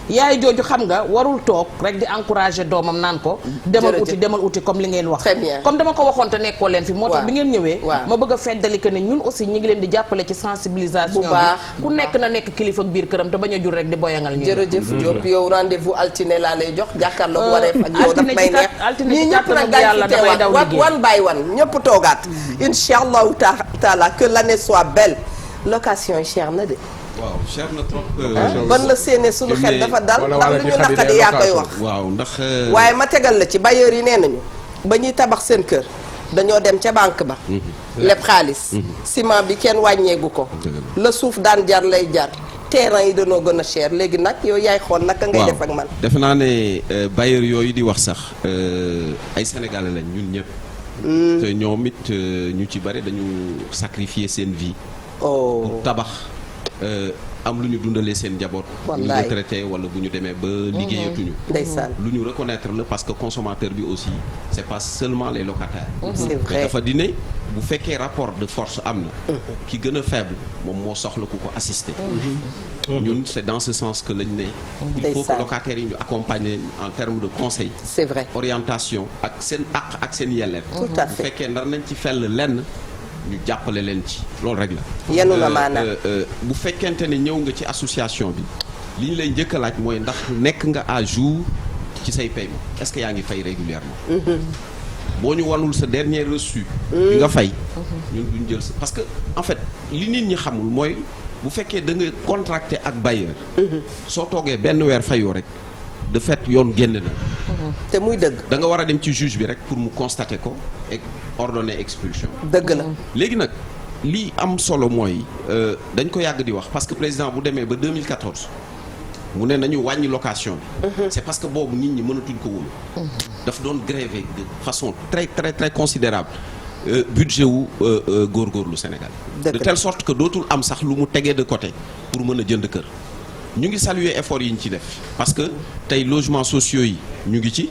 yaay jooju xam nga warul toog rek di encourager doomam naan ko demal uti comme li ngeen wax comme dama ko waxoon te nekkoo leen fi moo tax bi ngeen ñëwee ma bëgg a feddali que ne ñun aussi ñi ngi leen di jàppale ci sensibilisation bi ku nekk na nekk kilifa biir këram te bañ a jur rek di boyangal ñu jërëjëf Diop yow rendez-vous altine laa lay jox jàkkaarloo waree ak yow daf may neex ñii ñëpp nag daañu fi teewaat one by one ñëpp toogaat incha allahu taala que l'année soit belle location yi cher na de waaw cher na trop. ban la séenee suñu xel dafa dal ndax lu ñu naqadi yaa koy wax. waaw ndax. waaye ma tegal la ci bailleurs yi nee nañu ba ñuy tabax seen kër dañoo dem ca banque ba. leb xaalis. ciment bi kenn wàññeegu ko. la suuf daan jar lay jar. terrain yi dañoo gën a cher léegi nag yow yaay xool naka ngay def ak man. defe naa ne bailleurs yooyu di wax sax ay sénégalais lañ ñun ñëpp. te ñoom it ñu ci bari dañu sacrifier seen vie. pour tabax. am lu ñu dundalee seen njaboot. bu ñu retraité wala bu ñu demee ba liggéeyatuñu. ndeysaan lu ñu reconnaître la parce que consommateur bi aussi c'est pas seulement les locataires. c'est vrai mais dafa di ne bu fekkee rapport de force am na. ki gën a faible moom moo soxla ku ko assister. ñun c'est dans ce sens que lañ ne. il faut que locataires yi ñu accompagner en termes de conseil. c'est vrai orientation ak seen àq ak seen yelleef. tout à fait bu fekkee ndar nañ ci fell lenn. ñu jàppale leen ci loolu rek la. yenu na maanaam bu fekkente ne ñëw nga ci association bi li ñu lay njëkk a laaj mooy ndax nekk nga à jour ci say paiement est-ce que yaa ngi fay régulièrement boo ñu wanul sa dernier reçu bi nga fay ñun duñ jël sa parce que en fait li nit ñi xamul mooy bu fekkee da nga contracté ak bailleur soo toogee benn weer fayoo rek de fait yoon génn na te muy dëgg da nga war a dem ci juge bi rek pour mu constater ko et ordonner expulsion dëgg la léegi nag lii am solo mooy dañ ko yàgg di wax parce que président bu demee ba 2014 mu ne nañu wàññi location bi c'est parce que boobu nit ñi mënatuñ ko wóolu daf doon gréver de façon très très très considérable budget wu góorgóorlu Sénégal de telle sorte que dootul am sax lu mu tegee de côté pour mën a jënd kër ñu ngi saluer effort yi ñu ci def parce que tey logements sociaux yi ñu ngi ci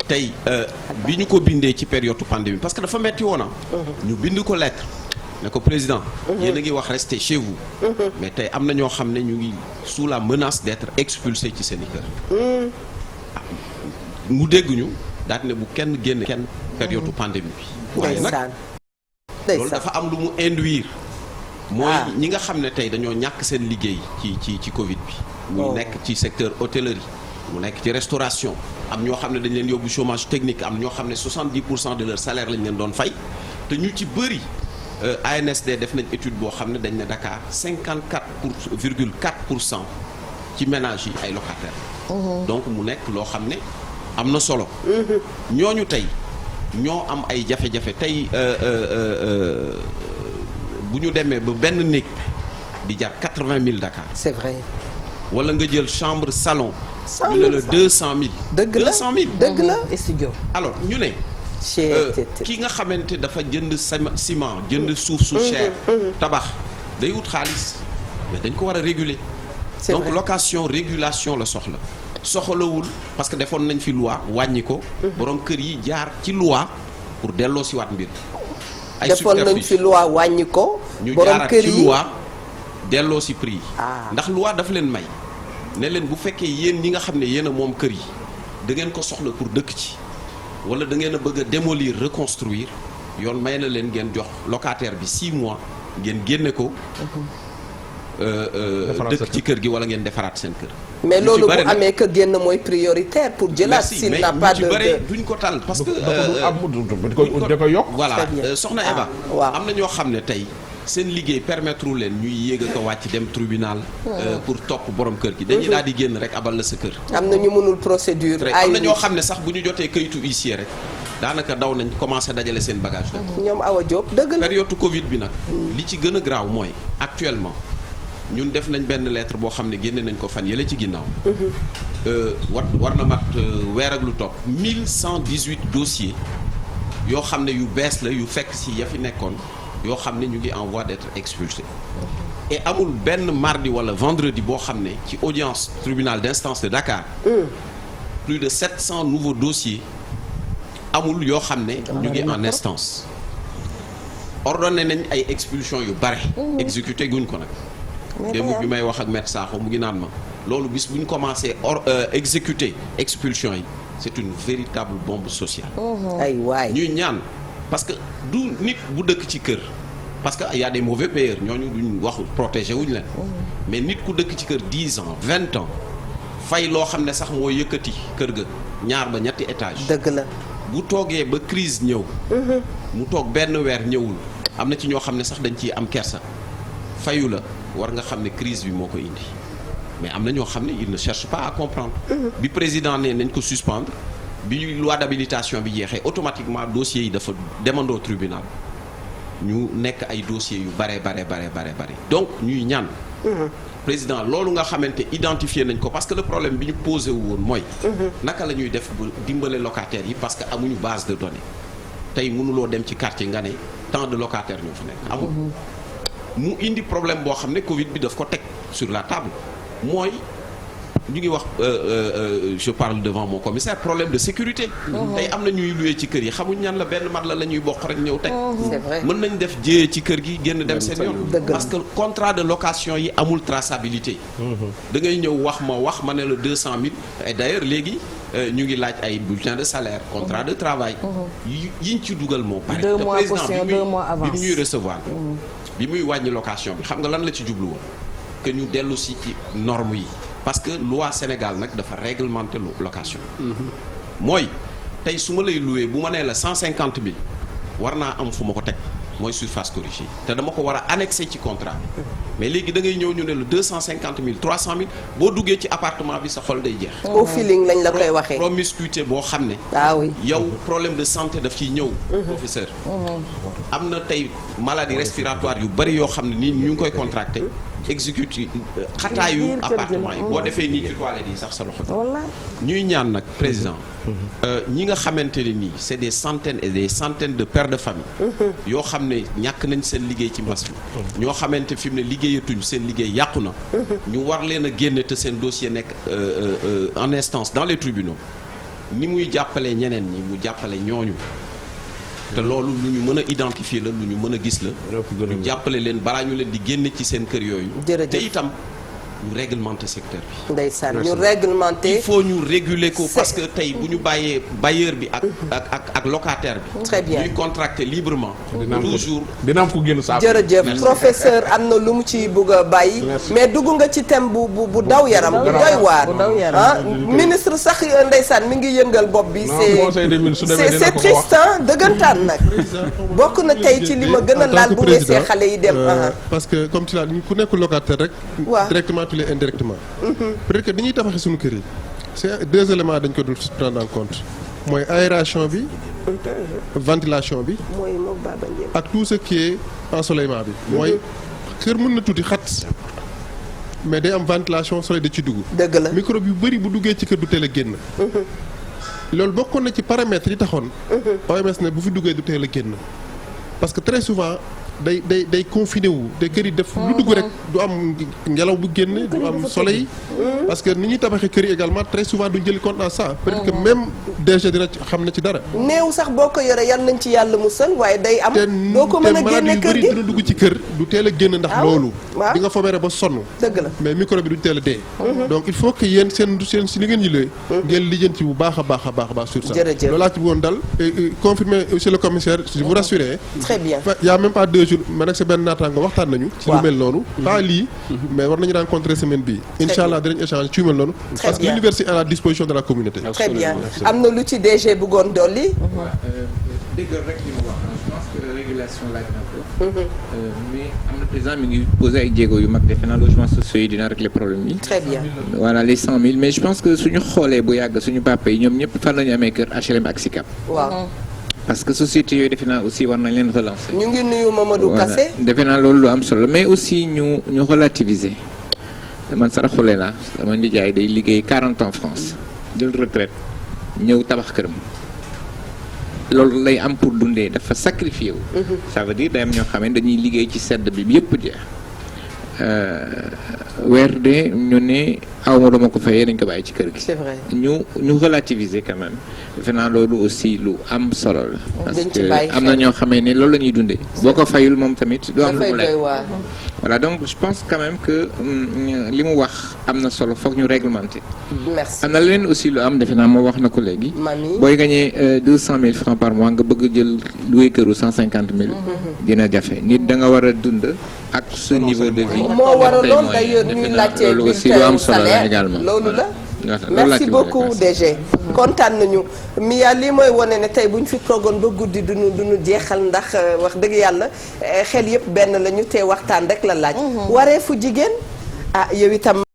tey bi ñu ko bindee ci période pandémie parce que dafa metti woon na ñu bind ko lettre ne ko président yéen a ngi wax rester chez vous mais tey am na ñoo xam ne ñu ngi sous la menace d'être expulsés ci seen i kër mu dégg ñu daal ne bu kenn génn kenn période pandémie bi waaye nag loolu dafa am lu mu induire mooy ñi nga xam ne tey dañoo ñàkk seen liggéey ci Covid bi mu nekk ci secteur hôtellerie mu nekk ci restauration am ñoo xam ne dañ leen yóbbu chômage technique am ñoo xam ne 70% de leur salaire lañ leen doon fay te ñu ci bëri ANSD def nañ étude boo xam ne dañ ne Dakar 54,4% ci ménages yi ay locataires donc mu nekk loo xam ne am na solo ñooñu tey ñoo am ay jafe-jafe tey bu ñu demee ba benn néeg di jar 80 000 Dakar. c'est vrai. wala nga jël chambre salon. ñu ne la 200 000. dëgg la 200 000 dëgg la studio. alors ñu ne. ki nga xamante dafa jënd ciment jënd suuf su cher. tabax day wut xaalis mais dañ ko war a réguler. c'est donc vrai. location régulation la soxla. soxlawul parce que defoon nañ fi loi wàññi ko. borom kër yi jaar ci loi pour delloo si waat mbir. ay defoon nañ fi loi wàññi ko. ñu borom jaaraat kër ci yi loi delloo si prix yi. Ah. ndax loi dafa leen may ne leen bu fekkee yéen ñi nga xam ne yéen a moom kër yi da ngeen ko soxla pour dëkk ci wala da ngeen a bëgg a démolir reconstruire yoon may na leen ngeen jox locataire bi 6 mois ngeen génne ko. dëkk ci kër gi wala ngeen defaraat seen kër. mais ñu ci loolu bu bari nag- amee que génn mooy prioritaire pour jëlaat merci s'il mais n'a ñu pas ci de bari duñ ko tal parce que. da koy yokk. voilà Très bien. soxna Ah, Eva. waaw. am na ñoo xam ne tey seen liggéey permettre leen ñuy yéeg a ko wàcc dem tribunal. pour topp borom kër gi. dañuy daal di génn rek abal la sa kër. am na ñu mënul procédure. très am na ñoo xam ne sax bu ñu jotee kayitu huissier rek daanaka daw nañ commencé dajale seen bagage la. ñoom Awa Diop dëgg la. période Covid bi nag. li ci gën a graaw mooy actuellement ñun def nañ benn lettre boo xam ne génne nañ ko fan yële ci ginnaaw. war na mat weer ak lu topp 1118 dossiers yoo xam ne yu bees la yu fekk si ya fi nekkoon yoo xam ne ñu ngi en voie d'être expulsés. et amul benn mardi wala vendredi boo xam ne ci audience tribunal d'instance de Dakar. plus de 700 nouveaux dossiers amul yoo xam ne ñu ngi en instance. ordonné nañ ay expulsion yu bare. exécuté guñ ko nag. démb bi may wax ak maître Sakho mu ngi naan ma loolu bis bu ñu commencé exécuter expulsion yi c'est une véritable bombe sociale. ay waay ñuy ñaan parce que du nit bu dëkk ci kër parce que y a des mauvais payeurs ñooñu duñ wax protéger wuñ leen. mais nit ku dëkk ci kër 10 ans 20 ans fay loo xam ne sax moo yëkkati kër ga ñaar ba ñetti étage. dëgg la bu toogee ba crise ñëw. mu toog benn weer ñëwul am na ci ñoo xam ne sax dañ ciy am kersa fayu la war nga xam ne crise bi moo ko indi mais am na ñoo xam ne il ne cherche pas à comprendre. bi président ne nañ ko suspendre bi loi d'habilitation bi jeexee automatiquement dossiers yi dafa demandoo tribunal ñu nekk ay dossiers yu bare donc ñuy ñaan. président loolu nga xamante identifier nañ ko parce que le problème bi ñu posé wu woon mooy. naka la ñuy def ba dimbale locataires yi parce que amuñu base de données tey mënuloo dem ci quartier nga ne tant de locataires ñoo fa nekk amul. mu indi problème boo xam ne Covid bi daf ko teg sur la table mooy ñu ngi wax je parle devant mon commissaire problème de sécurité. tey am na ñuy loué ci kër yi xamuñ ñan la benn mat la ñuy bokk rek ñëw teg. c'est vrai mën nañ def jéyee ci kër gi génn dem seen yoon. parce que contrat de location yi amul traçabilité. da ngay ñëw wax ma ne la 200000 et d'ailleurs léegi ñu ngi laaj ay bulletins de salaire contrat de travail. yiñ ci dugal moo pare. 2 mois caution 2 mois avance bi muy recevoir. bi muy wàññi location bi xam nga lan la ci jublu woon que ñu dellu si ci normes yi. parce que loi Sénégal nag dafa réglementer location. mooy tey su ma lay loué bu ma nee la 150000 war naa am fu ma ko teg mooy surface corrigée te dama ko war a annexé ci contrat bi mais léegi da ngay ñëw ñu ne la 250000 300000 boo duggee ci appartement bi sa xol day jeex. au feeling lañ la koy waxee. promiscuité boo xam ne. ah oui yow problème de santé daf ciy ñëw. professeur. am na tey maladie respiratoire yu bari yoo xam ne nii ñu ngi koy contracté. exécutif xataayu appartement yi boo defee nii ci toilette yi sax sa loxo. ñuy ñaan nag président. ñi nga xamante ne nii c'est des centaines et des centaines de pères de famille. yoo xam ne ñàkk nañ seen liggéey ci mbas mi. ñoo xamante fi mu ne liggéeyatuñ seen liggéey yàqu na. ñu war leen a génne te seen dossier nekk en instance dans les tribunaux ni muy jàppalee ñeneen ñi mu jàppale ñooñu. te loolu lu ñu mën a identifier la lu ñu mën a gis la. ñu jàppale leen balaa ñu leen di génne ci seen kër yooyu. te itam ñu réglementer secteur bi. ndeysaan ñu réglementer. il faut ñu réguler ko parce que tey bu ñu bàyyee bailleur bi ak locataire bi. très bien ñuy contracter librement. toujours dina am ku génn saako. jërëjëf professeur am na lu mu ci bëgg a bàyyi. mais dugg nga ci thème bu daw yaram. bu doy waar ah ministre sax ndeysaan mi ngi yëngal bopp bi. c'est triste dëggantaan nag. bokk na tey ci li ma gën a laal bu weesee xale yi dem. parce que comme tu l'as dit ku nekk locataire rek. waaw directement tu l'es indirectement. peut-être que dañuy tabaxee suñu kër yi. c'est 2 éléments dañ ko dul prendre en compte mooy aération bi. ventilation bi. ak tout ce qui est ensoleillement bi. mooy kër mën na tuuti xat. mais day am ventilation soleil da ci dugg. dëgg la microbe yu bëri bu duggee ci kër du teel a génn. loolu bokkoon na ci paramètres yi taxoon. OMS ne bu fi duggee du teel a génn parce que très souvent. day confiné wu te kër yi def lu dugg rek du am ngelaw bu génne du am soleil parce que ni ñuy tabaxee kër yi également très souvent duñ jëli compte en ça peut-être que même DG dina xam na ci dara néew sax boo ko yore yan nañ ci yàlla musal waaye day am doo ko mën a génne kër gi dina dugg ci kër du teel a génn ndax loolu di nga fobere ba sonn dëgg la mais micro bi duñ teel a dee donc il faut que yéen seen si li ngeen ñu lee ngeen lijjanti bu baax a baax a baax a baax sur ça loolu laa ci bëggoon dal confirmer monsieur le commissaire je vous rassurer très bien y a même pas 2 jours man ak sa benn naataango waxtaan nañu ci lu mel noonu pas lii mais war nañu rencontrer semaine bii inch'Allah dinañ échanger ci lu mel noonu parce que l'université est à la disposition de la communauté très bien am na lu ci DG bëggoon dolli déggal rek li mu wax je pense que régulation laaj na ko mais am na président mi ngi posé ay jéego yu mag defe naa logements sociaux yi dina régler problème yi très bien voilà les 100 000 mais je pense que suñu xoolee bu yàgg suñu papa yi ñoom ñëpp fan la ñu amee kër HLM ak SICAP waaw parce que société yooyu defe naa aussi war nañ leen relancer. ñu ngi nuyu Mamadou Kassé. defe naa loolu lu am solo mais aussi ñu relativiser man saraxule naa sama nijaay day liggéey 40 ans France jël retraite ñëw tabax këram loolu lay am pour dundee dafa sacrifié wu. ça veut dire day am ñoo xam ne dañuy liggéey ci sedd bi yëpp jeex weer de ñu ne awma dama ko fayee dañ ko bàyyi ci kër gi. c'est vrai ñu relativiser quand même defe naa loolu aussi lu am solo la. parce dañ ci que bàyyi am na ñoo xamee ne loolu la ñuy dundee. boo ko fayul moom tamit du am lu mu lekk. voilà donc je pense quand même que li mu wax am na solo foog ñu réglementer. merci am na leneen aussi lu am defe naa moo wax na ko léegi. booy gagné 200 000 francs par mois nga bëgg jël louer këru 150 000. dina jafe nit da nga war a dund ak ce niveau de vie. moo waraloon d'ailleurs ñuy laajte loolu aussi lu am solo la également. loolu la merci beaucoup DG. kontaan nañu Mia lii mooy wane ne tey bu ñu fi toogoon ba guddi duñu jeexal ndax wax dëgg yàlla xel yëpp benn lañu te waxtaan rek la laaj. waree fu jigéen yow itam.